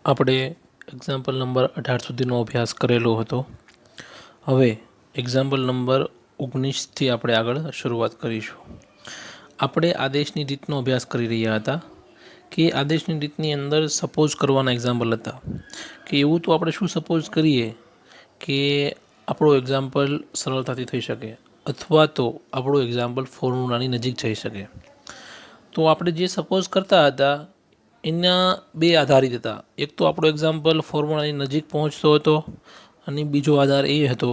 આપણે example number 18 સુધીનો અભ્યાસ કરેલો હતો. હવે એક્ઝામ્પલ નંબર 19થી આપણે આગળ શરૂઆત કરીશું. આપણે આદેશની રીતનો અભ્યાસ કરી રહ્યા હતા કે આદેશની રીતની અંદર સપોઝ કરવાના એક્ઝામ્પલ હતા કે એવું તો આપણે શું સપોઝ કરીએ કે આપણો એક્ઝામ્પલ સરળતાથી થઈ શકે અથવા તો આપણું એક્ઝામ્પલ ફોર્મ્યુલાની નજીક જઈ શકે. તો આપણે જે સપોઝ કરતા હતા એના બે આધારિત હતા. એક તો આપણો એક્ઝામ્પલ ફોર્મ્યુલાની નજીક પહોંચતો હતો અને બીજો આધાર એ હતો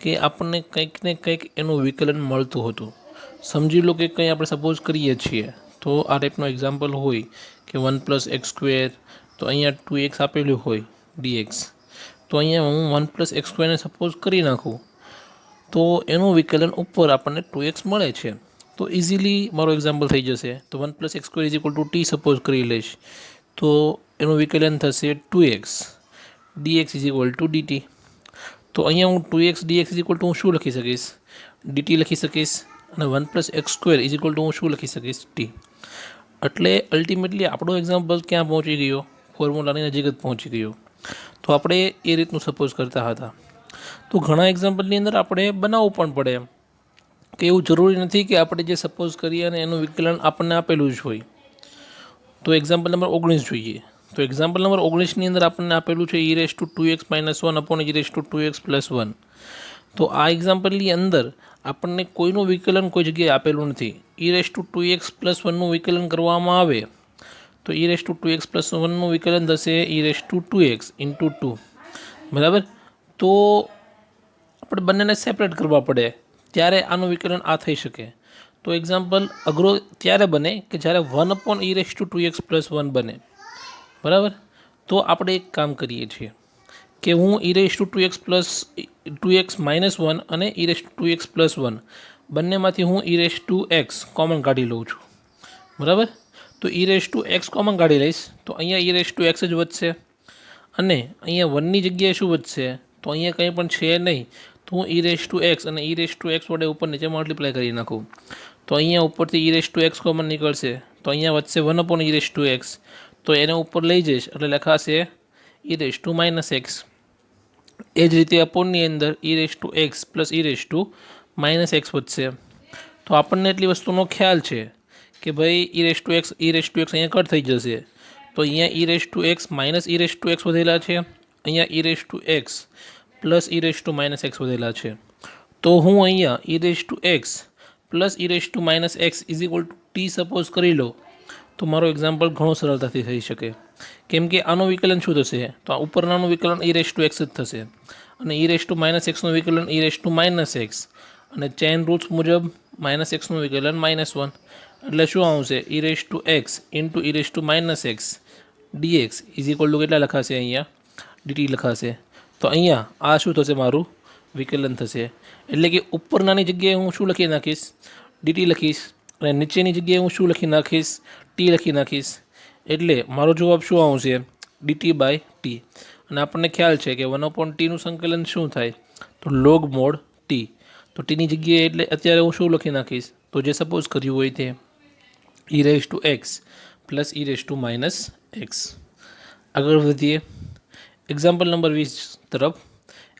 કે આપણને કંઈક ને કંઈક એનું વિકલન મળતું હતું. સમજી લો કે કંઈ આપણે સપોઝ કરીએ છીએ તો આ ટાઈપનો એક્ઝામ્પલ હોય કે 1+x², તો અહીંયા 2x આપેલું હોય dx, તો અહીંયા હું 1+x² ને સપોઝ કરી નાખું તો એનું વિકલન ઉપર આપણને 2x મળે છે. તો ઇઝીલી મારો એક્ઝામ્પલ થઈ જશે. તો 1+x² = t સપોઝ કરી લઈશ તો એનું વિકલન થશે 2x dx = dt. તો અહીંયા હું 2x dx = હું શું લખી શકીશ? dt લખી શકીશ. અને 1+x² હું શું લખી શકીશ? t. એટલે અલ્ટિમેટલી આપણો એક્ઝામ્પલ ક્યાં પહોંચી ગયો? ફોર્મ્યુલાની નજીક જ પહોંચી ગયો. તો આપણે એ રીતનું સપોઝ કરતા હતા. તો ઘણા એક્ઝામ્પલની અંદર આપણે બનાવવું પણ પડે કે એવું જરૂરી નથી કે આપણે જે સપોઝ કરીએ અને એનું વિકલન આપણને આપેલું જ હોય. તો એક્ઝામ્પલ નંબર 19 જોઈએ. તો એક્ઝામ્પલ નંબર 19ની અંદર આપણને આપેલું છે e2x - 1/e2x + 1. તો આ એક્ઝામ્પલની અંદર આપણને કોઈનું વિકલન કોઈ જગ્યાએ આપેલું નથી. e2x + 1નું વિકલન કરવામાં આવે તો e2x + 1નું વિકલન થશે e2x × 2. બરાબર. તો આપણે બંનેને સેપરેટ કરવા પડે ત્યારે આનું વિકલન આ થઈ શકે. તો એક્ઝામ્પલ અઘરો ત્યારે બને કે જ્યારે 1/e2x + 1 બને. બરાબર. તો આપણે એક કામ કરીએ છીએ કે હું e2x + 1 અને e2x + 1 બંનેમાંથી હું e2x કોમન કાઢી લઉં છું. બરાબર. તો e2x કોમન કાઢી લઈશ તો અહીંયા e2x જ વધશે અને અહીંયા 1ની જગ્યાએ શું વધશે? તો અહીંયા કંઈ પણ છે નહીં. તો હું e2x અને e2x વડે ઉપર નીચે મલ્ટીપ્લાય કરી નાખું તો અહીંયા ઉપરથી e2x કોમન નીકળશે તો અહીંયા વધશે 1/e2x. તો એને ઉપર લઈ જઈશ એટલે લખાશે e−x. એ જ રીતે અપોનની અંદર e2x + e−x વધશે. તો આપણને એટલી વસ્તુનો ખ્યાલ છે કે ભાઈ e2x અહીંયા કટ થઈ જશે. તો અહીંયા e2x - e2x વધેલા છે, અહીંયા e2x + e−x વધેલા છે. તો હું અહીંયા e2x + e−x = t સપોઝ કરી લો તો મારો એક્ઝામ્પલ ઘણો સરળતાથી થઈ શકે. કેમ કે આનું વિકલન શું થશે? તો આ ઉપરનાનું વિકલન e2x જ થશે અને e−x નું વિકલન e−x અને ચેઇન રૂલ્સ મુજબ -x નું વિકલન -1. એટલે શું આવશે? e2x × e−x dx કેટલા લખાશે? અહીંયા dt લખાશે. તો અહીંયા આ શું થશે? મારું વિકલન થશે. એટલે કે ઉપરનાની જગ્યાએ હું શું લખી નાખીશ? dt લખીશ અને નીચેની જગ્યાએ હું શું લખી નાખીશ? t લખી નાખીશ. એટલે મારો જવાબ શું આવશે? dt/t. અને આપણને ખ્યાલ છે કે 1/tનું સંકલન શું થાય? તો log mod t. તો tની જગ્યાએ એટલે અત્યારે હું શું લખી નાખીશ? તો જે સપોઝ કર્યું હોય તે e2x + e−x. આગળ વધીએ એક્ઝામ્પલ નંબર 20 તરફ.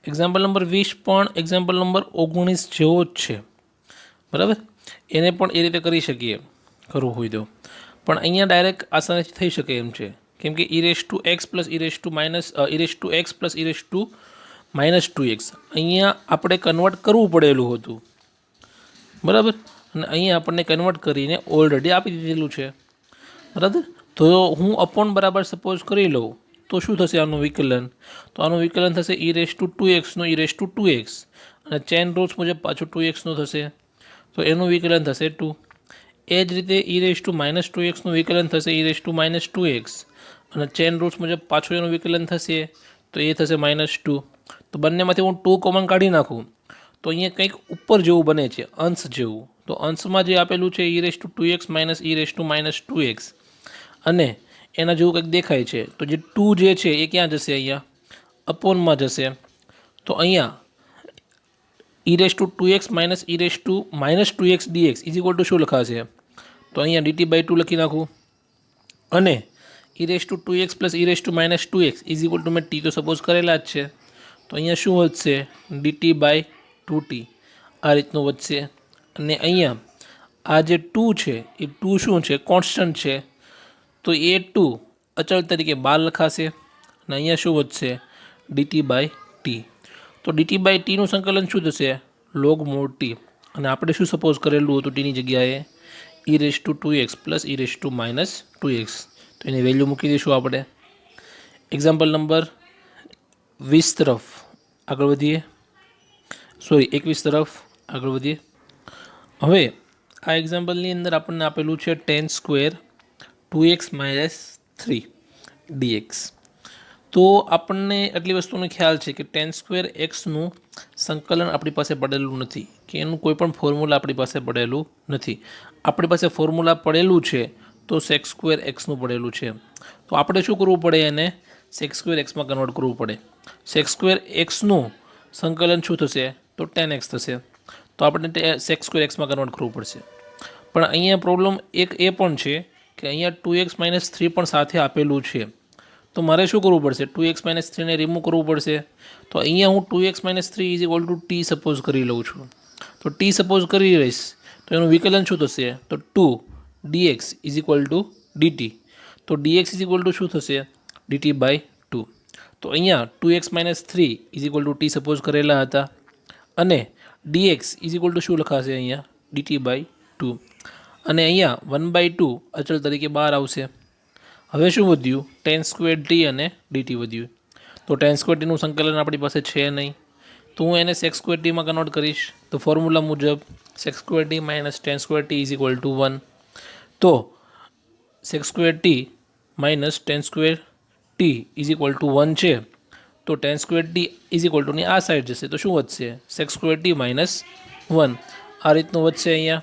એક્ઝામ્પલ નંબર 20 પણ એક્ઝામ્પલ નંબર 19 જેવો જ છે. બરાબર. એને પણ એ રીતે કરી શકીએ કરવું હોય તો. પણ અહીંયા ડાયરેક્ટ આસાનીથી થઈ શકે એમ છે કેમ કે e2x + e−2x અહીંયા આપણે કન્વર્ટ કરવું પડેલું હતું. બરાબર. અને અહીંયા આપણને કન્વર્ટ કરીને ઓલરેડી આપી દીધેલું છે. બરાબર. તો હું અપોન બરાબર સપોઝ કરી લઉં તો શું થશે આનું વિકલન? તો આનું વિકલન થશે e2x નું e2x અને ચેઇન રૂલ્સ મુજબ પાછું 2x નું થશે તો એનું વિકલન થશે 2. એ જ રીતે e−2x નું વિકલન થશે e−2x અને ચેઇન રૂલ્સ મુજબ પાછું એનું વિકલન થશે તો એ થશે -2. તો બંનેમાંથી હું 2 કોમન કાઢી નાખું તો અહીંયા કંઈક ઉપર જેવું બને છે, અંશ જેવું. તો અંશમાં જે આપેલું છે e2x - e−2x અને એના જેવું કંઈક દેખાય છે. તો જે 2 જે છે એ ક્યાં જશે? અહીંયા અપોનમાં જશે. તો અહીંયા e2x - e−2x dx = શું લખાશે? તો અહીંયા dt/2 લખી નાખું અને e⁻² plus e⁻²x is equal two મેં ટી તો સપોઝ કરેલા જ છે, તો અહીંયા શું વધશે dt/2t આ રીતનું વધશે. અને અહીંયા આ જે 2 છે એ 2 શું છે કોન્સ્ટન્ટ છે, તો એ 2 અચળ તરીકે બહાર લખાશે અને અહીંયા શું વધશે dt/t. તો dt/t નું સંકલન શું થશે log mod t, અને આપણે શું સપોઝ કરેલું હતું ટીની જગ્યાએ e⁻²x પ્લસ e⁻²x, તો એની વેલ્યુ મૂકી દઈશું આપણે. એક્ઝામ્પલ નંબર 20 તરફ આગળ વધીએ, 21 તરફ આગળ વધીએ. હવે આ એક્ઝામ્પલની અંદર આપણને આપેલું છે tan² 2x - 3 dx. તો આપણને એટલી વસ્તુનો ખ્યાલ છે કે tan² x સંકલન આપણી પાસે પડેલું નથી, કે એનું કોઈ પણ ફોર્મ્યુલા આપણી પાસે પડેલું નથી. આપણી પાસે ફોર્મ્યુલા પડેલું છે તો sec² x પડેલું છે, તો આપણે શું કરવું પડે, એને sec² x માં કન્વર્ટ કરવું પડે. sec² x સંકલન શું થશે તો tan x થશે, તો આપણે sec² x માં કન્વર્ટ કરવું પડશે. પણ અહીંયા પ્રોબ્લેમ એક એ પણ છે કે અહીંયા 2x - 3 પણ સાથે આપેલું છે, તો મારે શું કરવું પડશે 2x - 3 ને રિમૂવ કરવું પડશે. તો અહીંયા હું 2x - 3 is equal two t suppose કરી લઉં છું, તો t સપોઝ કરી રહીશ તો એનું વિકલન શું થશે તો 2 dx is equal two dt, તો dx ઇઝ ઇક્વલ ટુ શું થશે dt/2. તો અહીંયા 2x - 3 is equal two t suppose કરેલા હતા, અને dx ઇઝ ઇક્વલ ટુ શું લખાશે અહીંયા dt/2, અને અહીંયા 1/2 અચળ તરીકે બહાર આવશે. હવે શું વધ્યું tan² t અને dt વધ્યું, તો tan² t નું સંકલન આપણી પાસે છે નહીં, તો હું એને sec² t માં કન્વર્ટ કરીશ. તો ફોર્મ્યુલા મુજબ sec² t - tan² t is equal two 1, તો sec² t - tan² t is equal two 1 છે, તો tan² t ઇઝ ઇક્વલ ટુની આ સાઈડ જશે તો શું વધશે sec² t - 1 આ રીતનું વધશે અહીંયા.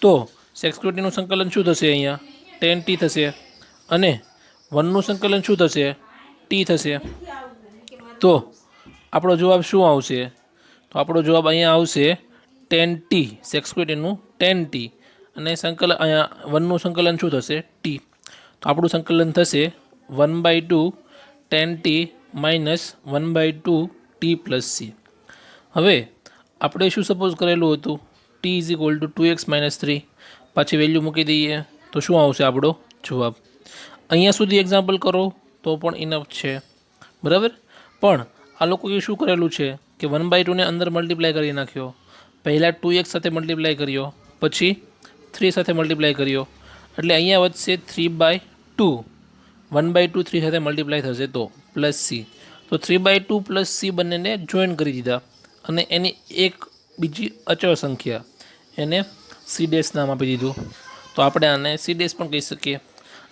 તો sec² t નું સંકલન શું થશે અહીંયા tan t થશે, અને 1 નું સંકલન શું થશે t થશે. તો આપણો જવાબ શું આવશે, તો આપણો જવાબ અહીંયા આવશે tan t, sec² t નું tan t, અને સંકલન અહીંયા 1 નું સંકલન શું થશે t, તો આપણું સંકલન થશે 1/2 tan t minus 1/2 t plus c. હવે આપણે શું સપોઝ કરેલું હતું t is equal two 2x - 3, પાછી વેલ્યુ મૂકી દઈએ તો શું આવશે આપણો જવાબ. અહીંયા સુધી એક્ઝામ્પલ કરો તો પણ ઇનફ છે, બરાબર. પણ આ લોકોએ શું કરેલું છે કે 1/2 ને અંદર મલ્ટીપ્લાય કરી નાખ્યો, પહેલાં 2x સાથે મલ્ટીપ્લાય કર્યો, પછી 3 સાથે મલ્ટીપ્લાય કર્યો, એટલે અહીંયા વધશે 3/2, 1/2 3 સાથે મલ્ટીપ્લાય થશે તો પ્લસ c, તો 3/2 પ્લસ c બંનેને જોઈન કરી દીધા, અને એની એક બીજી અચળ સંખ્યા એને c' નામ આપી દીધું, તો આપણે આને c' પણ કહી શકીએ.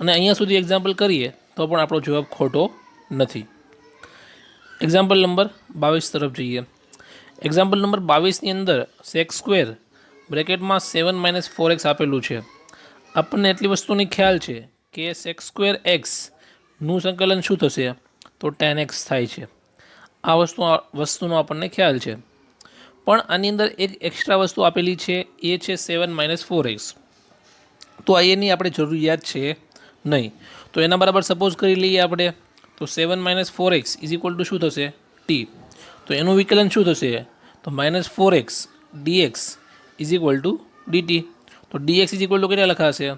અને અહીંયા સુધી એક્ઝામ્પલ કરીએ તો પણ આપણો જવાબ ખોટો નથી. એક્ઝામ્પલ નંબર 22 તરફ જઈએ. એક્ઝામ્પલ નંબર 22ની અંદર sec² બ્રેકેટમાં 7 - 4x આપેલું છે. આપણને એટલી વસ્તુની ખ્યાલ છે કે sec² x નું સંકલન શું થશે તો tan x થાય છે. આ વસ્તુનો આપણને ખ્યાલ છે, પણ આની અંદર એક એક્સ્ટ્રા વસ્તુ આપેલી છે, એ છે 7 - 4x. તો એની આપણે જરૂરિયાત છે નહીં, તો એના બરાબર સપોઝ કરી લઈએ આપણે, તો 7 - 4x ઇઝ ઇક્વલ ટુ શું થશે t, તો એનું વિકલન શું થશે તો -4x dx is equal two dt, તો dx ઇઝ ઇક્વલ ટુ કેટલા લખાશે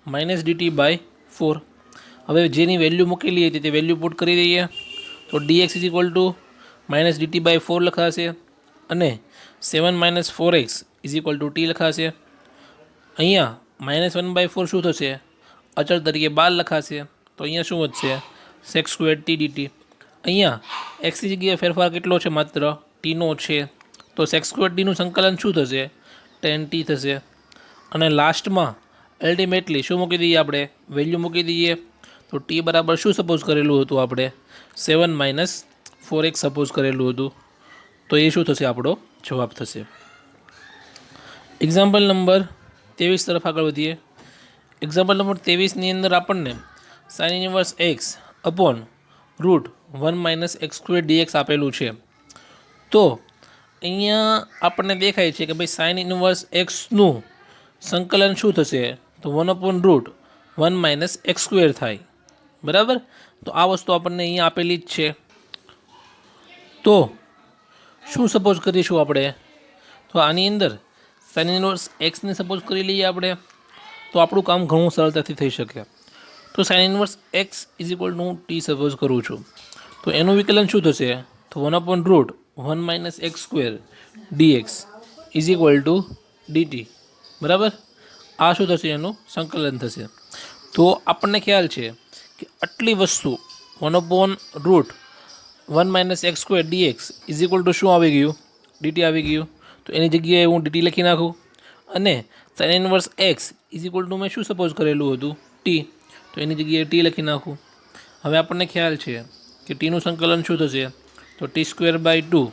-dt/4. હવે જેની વેલ્યુ મૂકેલી હતી તે વેલ્યુ પુટ કરી દઈએ, તો dx is equal two -dt/4 લખાશે, અને 7 - 4x is equal two t લખાશે. અહીંયા -1/4 શું થશે અચળ તરીકે 12 લખાશે, તો અહીંયા શું વધશે sec² t dt. અહીંયા xની જગ્યાએ ફેરફાર કેટલો છે માત્ર tનો છે, તો sec² t નું સંકલન શું થશે tan t થશે. અને લાસ્ટમાં અલ્ટિમેટલી શું મૂકી દઈએ આપણે વેલ્યુ મૂકી દઈએ, તો t બરાબર શું સપોઝ કરેલું હતું આપણે 7 - 4x સપોઝ કરેલું હતું, તો એ શું થશે આપણો જવાબ થશે. એક્ઝામ્પલ નંબર 23 તરફ આગળ વધીએ. એક્ઝામ્પલ નંબર 23ની અંદર આપણને sin inverse x upon √1 - x² dx આપેલું છે. તો અહીંયા આપણને દેખાય છે કે ભાઈ sin ઇન્વર્સ xનું સંકલન શું થશે તો 1/√1 - x² થાય, બરાબર. તો આ વસ્તુ આપણને અહીંયા આપેલી જ છે. તો શું સપોઝ કરીશું આપણે? તો આની અંદર સાઇન ઇનવર્સ એક્સને સપોઝ કરી લઈએ આપણે, તો આપણું કામ ઘણું સરળતાથી થઈ શકે. તો sine inverse x is equal to T suppose કરું છું, તો એનું વિકલન શું થશે? તો 1/√1 - x² dx is equal two dt. બરાબર. આ શું થશે? એનું સંકલન થશે. તો આપણને ખ્યાલ છે કે આટલી વસ્તુ 1/√1 - x² dx is equal two શું આવી ગયું? dt આવી ગયું. તો એની જગ્યાએ હું dt લખી નાખું, અને sine inverse x is equal two મેં શું સપોઝ કરેલું હતું? ટી. તો એની જગ્યાએ ટી લખી નાખું. હવે આપણને ખ્યાલ છે કે ટીનું સંકલન શું થશે? તો t²/2,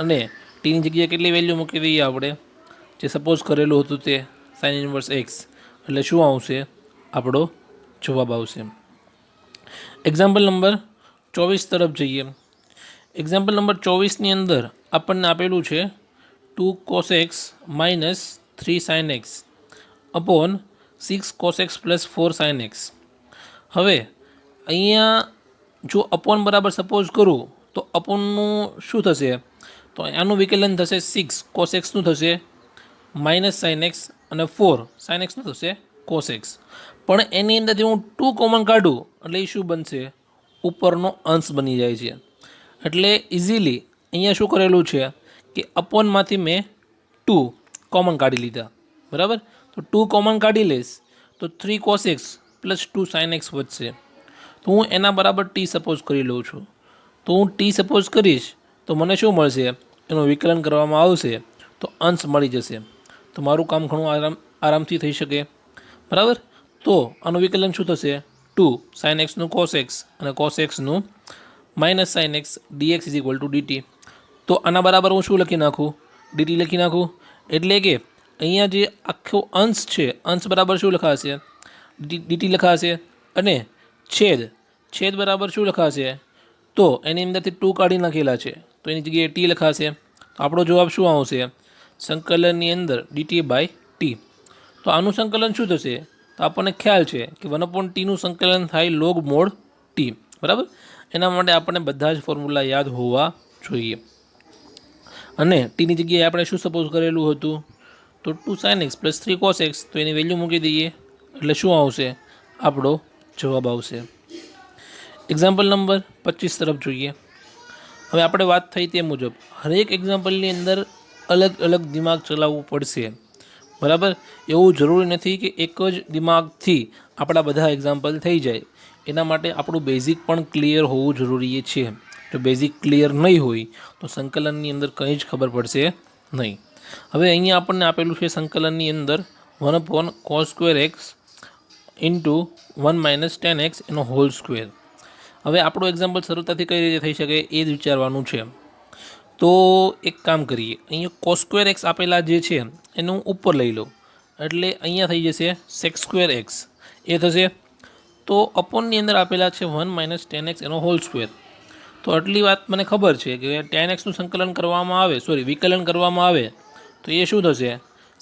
અને ટીની જગ્યાએ કેટલી વેલ્યુ મૂકી દઈએ આપણે? જે સપોઝ કરેલું હતું તે સાઇન ઇનવર્સ એક્સ, એટલે શું આવશે? આપણો જવાબ આવશે. એક્ઝામ્પલ નંબર 24 તરફ જઈએ. એક્ઝામ્પલ નંબર 24ની અંદર આપણને આપેલું છે 2 cos x - 3 sin x upon 6 cos x + 4 sin x. હવે અહીંયા જો અપોન બરાબર સપોઝ કરું તો અપોનનું શું થશે? તો આનું વિકલન થશે 6 cos x નું થશે -sin x, અને 4 sin x નું થશે cos x. પણ એની અંદરથી હું 2 કોમન કાઢું એટલે એ શું બનશે? ઉપરનો અંશ બની જાય છે. એટલે ઇઝીલી અહીંયા શું કરેલું છે કે અપોનમાંથી મેં 2 કોમન કાઢી લીધા. બરાબર. તો 2 કોમન કાઢી લઈશ તો 3 cos x + 2 sin x વધશે. તો હું એના બરાબર ટી સપોઝ કરી લઉં છું. તો હું ટી સપોઝ કરીશ તો મને શું મળશે? એનું વિકલન કરવામાં આવશે તો અંશ મળી જશે. તો મારું કામ ઘણું આરામથી થઈ શકે. બરાબર. તો આનું વિકલન શું થશે? 2 sin x નું cos x અને cos x નું -sin x dx is equal two dt. તો આના બરાબર હું શું લખી નાખું? dt લખી નાખું. એટલે કે અહીંયા જે આખો અંશ છે, અંશ બરાબર શું લખાશે? dt લખાશે. અને છેદ બરાબર શું લખાશે? તો એની અંદરથી 2 કાઢી નાખેલા છે, તો એની જગ્યાએ ટી લખાશે. તો આપણો જવાબ શું આવશે? સંકલનની અંદર dt/t. તો આનું સંકલન શું થશે? તો આપણને ખ્યાલ છે કે 1/t નું સંકલન થાય log mod t. બરાબર. એના માટે આપણને બધા જ ફોર્મ્યુલા યાદ હોવા જોઈએ. અને ટીની જગ્યાએ આપણે શું સપોઝ કરેલું હતું? તો 2 sin x + 3 cos x. તો એની વેલ્યુ મૂકી દઈએ એટલે શું આવશે? આપણો જવાબ આવશે. એક્ઝામ્પલ નંબર 25 તરફ જોઈએ. હવે આપણે વાત થઈ તે મુજબ હરેક એક્ઝામ્પલની અંદર અલગ અલગ દિમાગ ચલાવવું પડશે. બરાબર. એવું જરૂરી નથી કે એક જ દિમાગથી આપણા બધા એક્ઝામ્પલ થઈ જાય. એના માટે આપણું બેઝિક પણ ક્લિયર હોવું જરૂરી છે. જો બેઝિક ક્લિયર નહીં હોય તો સંકલનની અંદર કંઈ જ ખબર પડશે નહીં. હવે અહીંયા આપણને આપેલું છે સંકલનની અંદર 1/cos² x * 1 - tan x એનો હોલ સ્ક્વેર. હવે આપણું એક્ઝામ્પલ સરળતાથી કઈ રીતે થઈ શકે એ જ વિચારવાનું છે. તો એક કામ કરીએ, અહીંયા cos² x આપેલા જે છે એને હું ઉપર લઈ લઉં, એટલે અહીંયા થઈ જશે sec² x એ થશે. તો અપોનની અંદર આપેલા છે 1 - tan x એનો હોલ સ્ક્વેર. તો આટલી વાત મને ખબર છે કે tan x નું સંકલન કરવામાં આવે, વિકલન કરવામાં આવે તો એ શું થશે?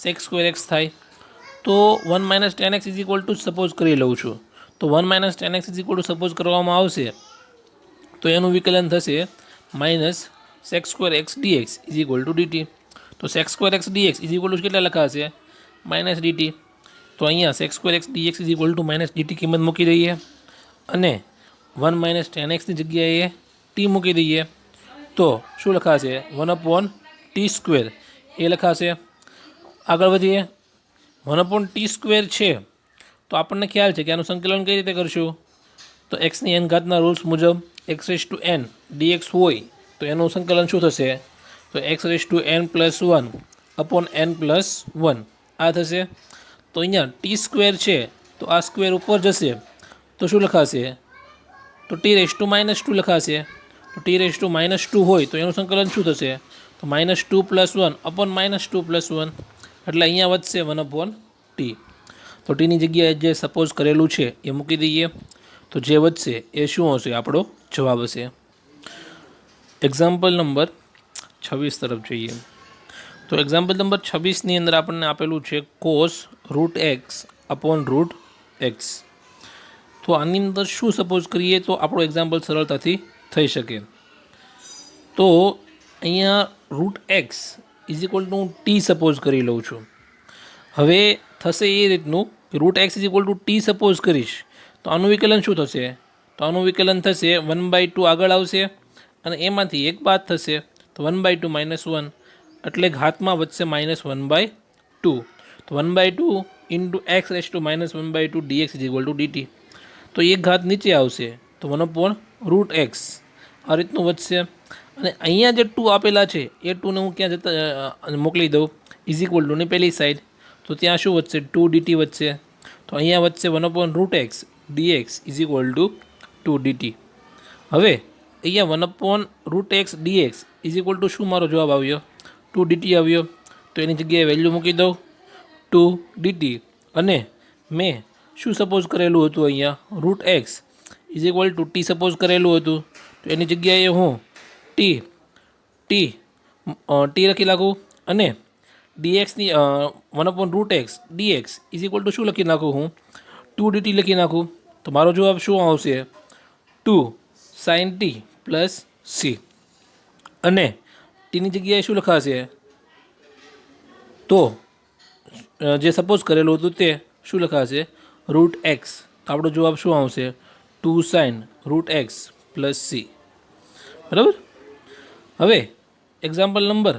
sec² x થાય. તો 1 - tan x is equal two suppose કરી લઉં છું. તો 1 - tan x is equal two suppose કરવામાં આવશે તો એનું વિકલન થશે -sec² x dx is equal two dt. તો sec² x dx is equal two કેટલા લખાશે? -dt. તો અહીંયા sec² x dx is equal two -dt કિંમત મૂકી દઈએ, અને 1 - tan x ની જગ્યાએ t મૂકી દઈએ તો શું લખાશે? 1/t² એ લખાશે. આગળ વધીએ. 1/t² છે તો આપણને ખ્યાલ છે કે આનું સંકલન કઈ રીતે કરશું? તો xની n ઘાતના રૂલ્સ મુજબ xn dx હોય તો એનું સંકલન શું થશે? તો xn + 1/n + 1 આ થશે. તો અહીંયા t² છે તો આ સ્ક્વેર ઉપર જશે તો શું લખાશે? તો t⁻² લખાશે. તો t⁻² હોય તો એનું સંકલન શું થશે? તો -2 + 1/-2 + 1, એટલે અહીંયા વધશે 1/t. તો ટીની જગ્યાએ જે સપોઝ કરેલું છે એ મૂકી દઈએ તો જે વધશે એ શું હશે? આપણો જવાબ હશે. એક્ઝામ્પલ નંબર 26 તરફ જઈએ. તો એક્ઝામ્પલ નંબર 26ની અંદર આપણને આપેલું છે cos √x/√x. તો આની અંદર શું સપોઝ કરીએ તો આપણું એક્ઝામ્પલ સરળતાથી થઈ શકે. તો અહીંયા root x is equal two હું ટી સપોઝ કરી લઉં છું. હવે થશે એ રીતનું કે root x is equal to T suppose કરીશ તો આનું વિકલન શું થશે? તો આનું વિકલન થશે 1/2 આગળ આવશે અને એમાંથી એક બાદ થશે તો 1/2 -1 એટલે ઘાતમાં વધશે -1/2. તો 1/2 into x raise to -1/2 dx is equal two dt. તો એક ઘાત નીચે આવશે તો 1/√x આ રીતનું વધશે. અને અહીંયા જે 2 આપેલા છે એ 2ને હું ક્યાં જતા મોકલી દઉં ઇઝ ઇક્વલ ટુની પહેલી સાઈડ. તો ત્યાં શું વધશે? 2 dt વધશે. તો અહીંયા વધશે 1/√x dx is equal two 2 dt. હવે અહીંયા 1/√x dx is equal two શું મારો જવાબ આવ્યો? 2 dt આવ્યો. તો એની જગ્યાએ વેલ્યુ મૂકી દઉં 2 dt. અને મેં શું સપોઝ કરેલું હતું? અહીંયા root x is equal to T suppose કરેલું હતું. તો એની જગ્યાએ હું ટી લખી નાખું અને ડીએક્સની 1/√x dx is equal two શું લખી નાખું? હું 2 dt લખી નાખું. તો મારો જવાબ શું આવશે? 2 sin t પ્લસ c. અને ટીની જગ્યાએ શું લખાશે? તો જે સપોઝ કરેલું હતું તે શું લખાશે? Root x. તો આપણો જવાબ શું આવશે? 2 sin √x પ્લસ c. બરાબર. હવે એક્ઝામ્પલ નંબર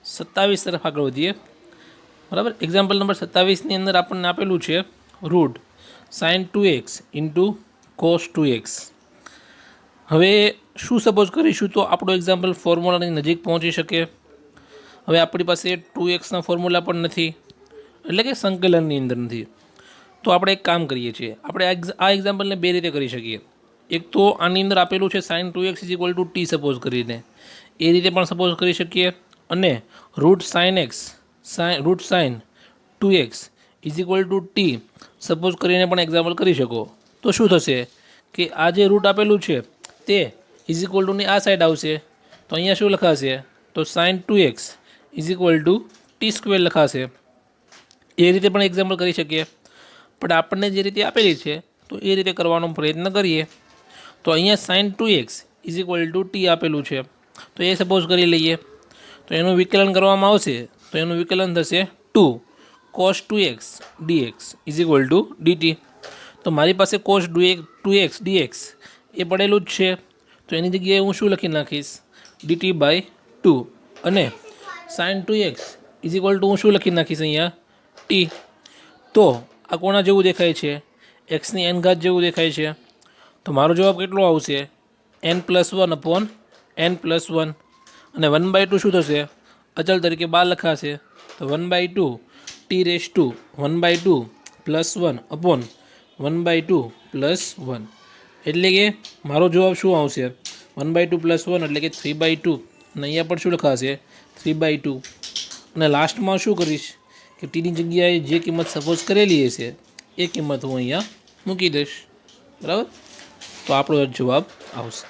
27 તરફ આગળ વધીએ. બરાબર. એક્ઝામ્પલ નંબર 27ની અંદર આપણને આપેલું છે route sin 2x into cos 2x. હવે શું સપોઝ કરીશું તો આપણો એક્ઝામ્પલ ફોર્મ્યુલાની નજીક પહોંચી શકે. હવે આપણી પાસે 2xના ફોર્મ્યુલા પણ નથી, એટલે કે સંકલનની અંદર નથી. તો આપણે એક કામ કરીએ છીએ, આપણે આ એક્ઝામ્પલને બે રીતે કરી શકીએ. એક તો આની અંદર આપેલું છે sin 2x is equal to T suppose કરીને, એ રીતે પણ સપોઝ કરી શકીએ. અને root sin 2x is equal to T suppose કરીને પણ એક્ઝામ્પલ કરી શકો. તો શું થશે કે આ જે રૂટ આપેલું છે તે ઇઝ ઇક્વલ ટુની આ સાઈડ આવશે. તો અહીંયા શું લખાશે? તો sin 2x is equal to T square લખાશે. એ રીતે પણ એક્ઝામ્પલ કરી શકીએ. પણ આપણને જે રીતે આપેલી છે તો એ રીતે કરવાનો પ્રયત્ન કરીએ. તો અહીંયા sin 2x is equal to T આપેલું છે તો એ સપોઝ કરી લઈએ. તો એનું વિકલન કરવામાં આવશે તો એનું વિકલન થશે 2 cos 2x dx is equal two dt. તો મારી પાસે cos 2x dx એ પડેલું જ છે. તો એની જગ્યાએ હું શું લખી નાખીશ? dt/2. અને sin 2x is equal two હું શું લખી નાખીશ? અહીંયા t. તો આ કોના જેવું દેખાય છે? એક્સની n ઘાત જેવું દેખાય છે. તો મારો જવાબ કેટલો આવશે? n+1/n+1. અને 1/2 શું થશે? અચલ તરીકે 12 લખાશે. તો 1/2 t⁻1/2 +1/1/2 +1. એટલે કે મારો જવાબ શું આવશે? 1/2 +1 એટલે કે 3/2. અને અહીંયા પણ શું લખાશે? 3/2. અને લાસ્ટમાં શું કરીશ કે ટીની જગ્યાએ જે કિંમત સપોઝ કરેલી હશે એ કિંમત હું અહીંયા મૂકી દઈશ. બરાબર. તો આપણો જવાબ આવશે.